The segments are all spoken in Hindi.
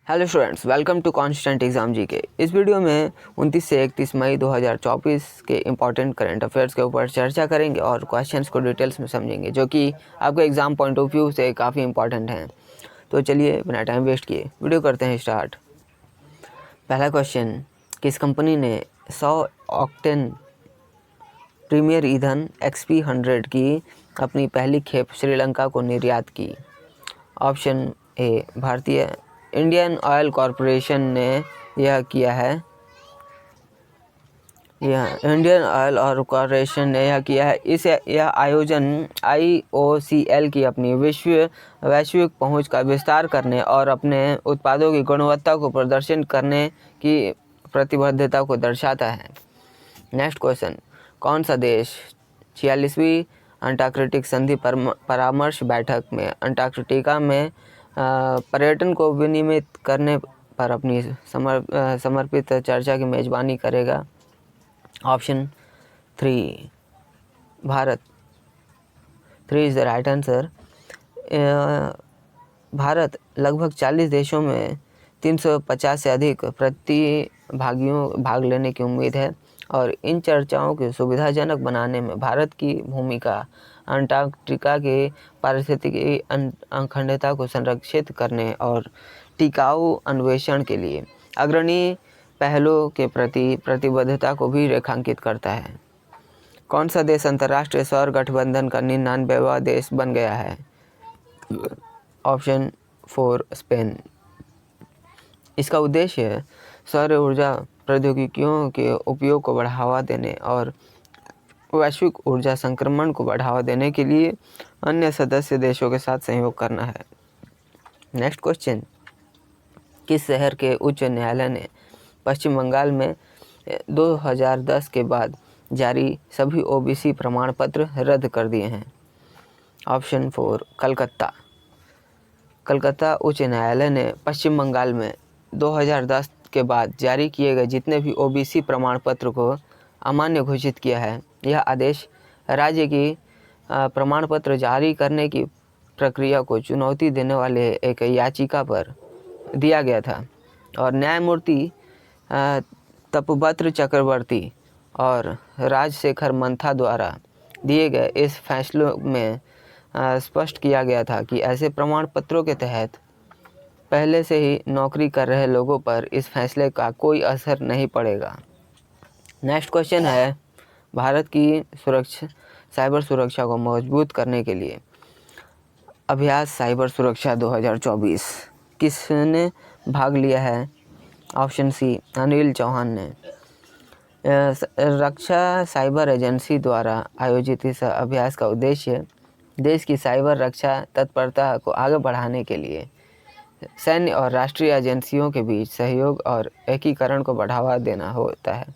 Hello students, welcome to constant exam GK. इस वीडियो में 29 से 31 मई 2024 के इम्पॉर्टेंट करंट अफेयर्स के ऊपर चर्चा करेंगे और क्वेश्चंस को डिटेल्स में समझेंगे, जो कि आपके एग्ज़ाम पॉइंट ऑफ व्यू से काफ़ी इंपॉर्टेंट हैं। तो चलिए बिना टाइम वेस्ट किए वीडियो करते हैं स्टार्ट। पहला क्वेश्चन, किस कंपनी ने 100 ऑक्टेन प्रीमियर ईंधन XP100 की अपनी पहली खेप श्रीलंका को निर्यात की? ऑप्शन ए, भारतीय इंडियन ऑयल कॉरपोरेशन ने यह किया है। इंडियन ऑयल और कॉरपोरेशन ने यह किया है। यह आयोजन IOCL की अपनी वैश्विक पहुंच का विस्तार करने और अपने उत्पादों की गुणवत्ता को प्रदर्शित करने की प्रतिबद्धता को दर्शाता है। नेक्स्ट क्वेश्चन, कौन सा देश 46वीं अंटार्कटिक संधि परामर्श बैठक में अंटार्कटिका में पर्यटन को विनियमित करने पर अपनी समर्पित चर्चा की मेज़बानी करेगा? Option 3, Bharat. 3 is the right answer. Bharat लगभग 40 देशों में 350 से अधिक प्रतिभागियों भाग लेने की उम्मीद है और इन चर्चाओं को सुविधाजनक बनाने में भारत की भूमिका अंटार्कटिका के पारिस्थितिकी अखंडता को संरक्षित करने और टिकाऊ अन्वेषण के लिए अग्रणी पहलों के प्रति प्रतिबद्धता को भी रेखांकित करता है। कौन सा देश अंतर्राष्ट्रीय सौर गठबंधन का 99वां देश बन गया है? Option 4, Spain. इसका उद्देश्य सौर ऊर्जा प्रौद्योगिकियों के उपयोग को बढ़ावा देने और वैश्विक ऊर्जा संक्रमण को बढ़ावा देने के लिए अन्य सदस्य देशों के साथ सहयोग करना है। नेक्स्ट क्वेश्चन, किस शहर के उच्च न्यायालय ने पश्चिम बंगाल में 2010 के बाद जारी सभी OBC प्रमाण पत्र रद्द कर दिए हैं? ऑप्शन 4, कलकत्ता। कलकत्ता उच्च न्यायालय ने पश्चिम बंगाल में 2010 के बाद जारी किए गए जितने भी OBC प्रमाण पत्र को अमान्य घोषित किया है। यह आदेश राज्य की प्रमाण पत्र जारी करने की प्रक्रिया को चुनौती देने वाले एक याचिका पर दिया गया था और न्यायमूर्ति तपबत्र चक्रवर्ती और राजशेखर मंथा द्वारा दिए गए इस फैसले में स्पष्ट किया गया था कि ऐसे प्रमाण पत्रों के तहत पहले से ही नौकरी कर रहे लोगों पर इस फैसले का कोई असर नहीं पड़ेगा। नेक्स्ट क्वेश्चन है, भारत की साइबर सुरक्षा को मजबूत करने के लिए अभ्यास साइबर सुरक्षा 2024 किसने भाग लिया है? ऑप्शन सी, अनिल चौहान ने। रक्षा साइबर एजेंसी द्वारा आयोजित इस अभ्यास का उद्देश्य देश की साइबर रक्षा तत्परता को आगे बढ़ाने के लिए सैन्य और राष्ट्रीय एजेंसियों के बीच सहयोग और एकीकरण को बढ़ावा देना होता है।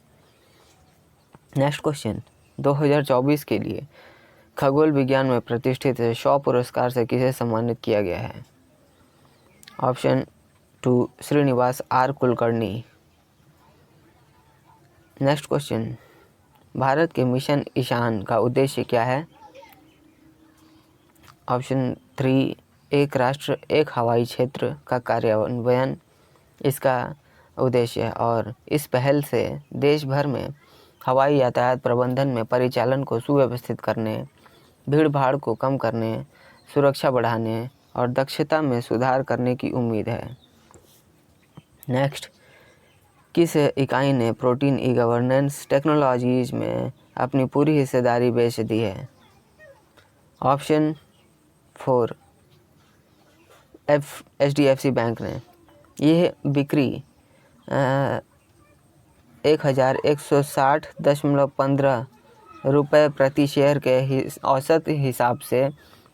नेक्स्ट क्वेश्चन, 2024 के लिए खगोल विज्ञान में प्रतिष्ठित 100 पुरस्कार से किसे सम्मानित किया गया है? Option 2, Srinivas R Kulkarni. Next question, Bharat के मिशन ईशान का उद्देश्य क्या है? ऑप्शन 3, एक राष्ट्र एक हवाई क्षेत्र का कार्यान्वयन इसका उद्देश्य है और इस पहल से देश भर में हवाई यातायात प्रबंधन में परिचालन को सुव्यवस्थित करने, भीड़ भाड़ को कम करने, सुरक्षा बढ़ाने और दक्षता में सुधार करने की उम्मीद है। नेक्स्ट, किस इकाई ने प्रोटीन ई-गवर्नेंस टेक्नोलॉजीज़ में अपनी पूरी हिस्सेदारी बेच दी है? ऑप्शन 4, HDFC बैंक ने। यह बिक्री 1160.15 रुपये प्रति शेयर के औसत हिसाब से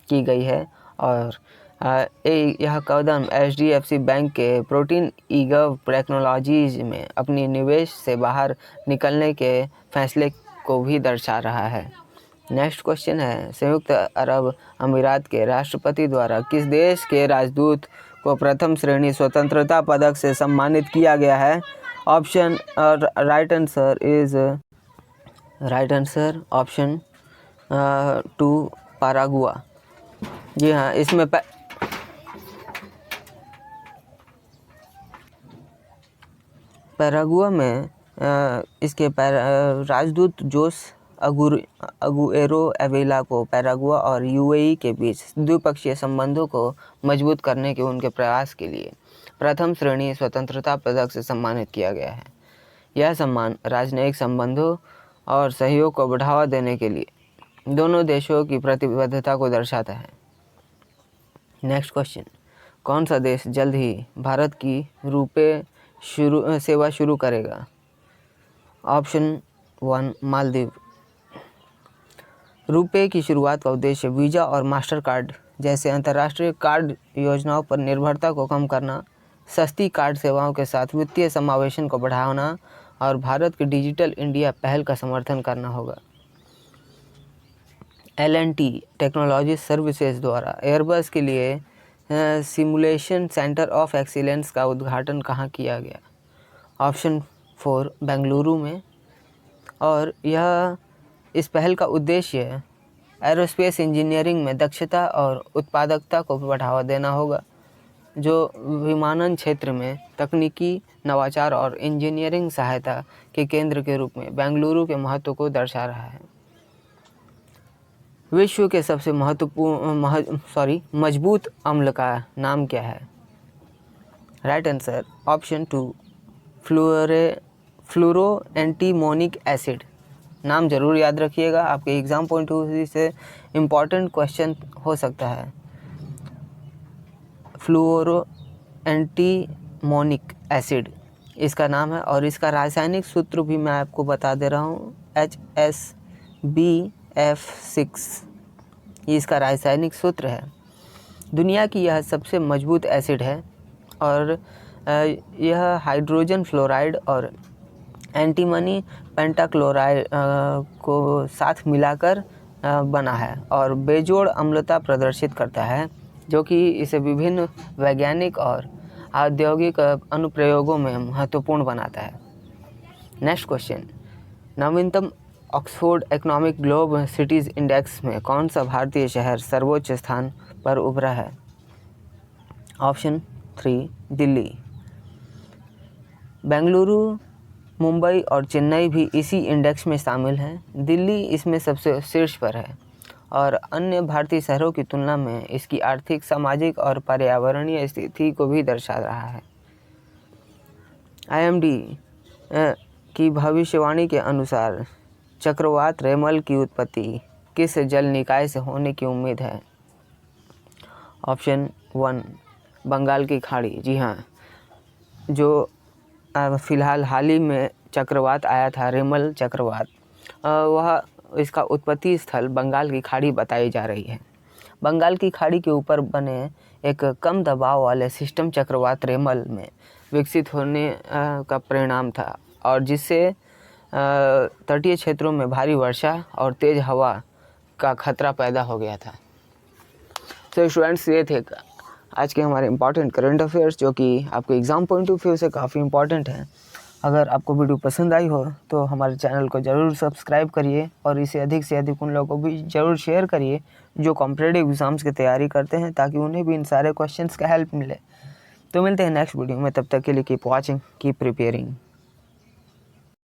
की गई है और यह कदम HDFC बैंक के प्रोटीन ई-गव टेक्नोलॉजीज़ में अपनी निवेश से बाहर निकलने के फैसले को भी दर्शा रहा है। नेक्स्ट क्वेश्चन है, संयुक्त अरब अमीरात के राष्ट्रपति द्वारा किस देश के राजदूत को प्रथम श्रेणी स्वतंत्रता पदक से सम्मानित किया गया है? Option right answer option 2, पैरागुआ। जी हाँ, इसमें पैरागुआ में इसके राजदूत जोस अगुएरो एवेला को पैरागुआ और यूएई के बीच द्विपक्षीय संबंधों को मजबूत करने के उनके प्रयास के लिए प्रथम श्रेणी स्वतंत्रता पदक से सम्मानित किया गया है। यह सम्मान राजनयिक संबंधों और सहयोग को बढ़ावा देने के लिए दोनों देशों की प्रतिबद्धता को दर्शाता है। नेक्स्ट क्वेश्चन, कौन सा देश जल्द ही भारत की रुपे सेवा शुरू करेगा? ऑप्शन 1 मालदीव। रुपे की शुरुआत का उद्देश्य वीज़ा और मास्टर कार्ड जैसे अंतर्राष्ट्रीय कार्ड योजनाओं पर निर्भरता को कम करना, सस्ती कार्ड सेवाओं के साथ वित्तीय समावेशन को बढ़ाना और भारत की डिजिटल इंडिया पहल का समर्थन करना होगा। L&T टेक्नोलॉजी सर्विसेज द्वारा एयरबस के लिए सिमुलेशन सेंटर ऑफ एक्सीलेंस का उद्घाटन कहाँ किया गया? ऑप्शन 4 बेंगलुरु में। और यह इस पहल का उद्देश्य एरोस्पेस इंजीनियरिंग में दक्षता और उत्पादकता को बढ़ावा देना होगा, जो विमानन क्षेत्र में तकनीकी नवाचार और इंजीनियरिंग सहायता के केंद्र के रूप में बेंगलुरु के महत्व को दर्शा रहा है। विश्व के सबसे मजबूत अम्ल का नाम क्या है? राइट आंसर ऑप्शन 2 फ्लोरो एंटीमोनिक एसिड। नाम जरूर याद रखिएगा, आपके एग्ज़ाम पॉइंट ऑफ व्यू से इम्पॉर्टेंट क्वेश्चन हो सकता है। फ्लोरो एंटीमोनिक एसिड इसका नाम है और इसका रासायनिक सूत्र भी मैं आपको बता दे रहा हूँ, HSBF6 ये इसका रासायनिक सूत्र है। दुनिया की यह सबसे मजबूत एसिड है और यह हाइड्रोजन फ्लोराइड और एंटीमनी पेंटाक्लोराइड को साथ मिलाकर बना है और बेजोड़ अम्लता प्रदर्शित करता है, जो कि इसे विभिन्न वैज्ञानिक और औद्योगिक अनुप्रयोगों में महत्वपूर्ण बनाता है। नेक्स्ट क्वेश्चन, नवीनतम Oxford economic globe cities index में कौन सा भारतीय शहर सर्वोच्च स्थान पर उभरा है? ऑप्शन 3 दिल्ली। बेंगलुरु, मुंबई और चेन्नई भी इसी इंडेक्स में शामिल हैं। दिल्ली इसमें सबसे शीर्ष पर है और अन्य भारतीय शहरों की तुलना में इसकी आर्थिक, सामाजिक और पर्यावरणीय स्थिति को भी दर्शा रहा है। IMD की भविष्यवाणी के अनुसार चक्रवात रेमल की उत्पत्ति किस जल निकाय से होने की उम्मीद है? ऑप्शन 1 बंगाल की खाड़ी। जी हाँ, जो फ़िलहाल हाल ही में चक्रवात आया था, रेमल चक्रवात, वह इसका उत्पत्ति स्थल बंगाल की खाड़ी बताई जा रही है। बंगाल की खाड़ी के ऊपर बने एक कम दबाव वाले सिस्टम चक्रवात रेमल में विकसित होने का परिणाम था और जिससे तटीय क्षेत्रों में भारी वर्षा और तेज़ हवा का खतरा पैदा हो गया था। तो स्टूडेंट्स, ये थे आज के हमारे इम्पॉर्टेंट करंट अफेयर्स, जो कि आपके एग्ज़ाम पॉइंट ऑफ व्यू से काफ़ी इम्पॉर्टेंट है। अगर आपको वीडियो पसंद आई हो तो हमारे चैनल को ज़रूर सब्सक्राइब करिए और इसे अधिक से अधिक उन लोगों को भी ज़रूर शेयर करिए जो कॉम्पिटिटिव एग्ज़ाम्स की तैयारी करते हैं, ताकि उन्हें भी इन सारे क्वेश्चंस का हेल्प मिले। तो मिलते हैं नेक्स्ट वीडियो में, तब तक के लिए कीप वॉचिंग, कीप प्रिपेयरिंग।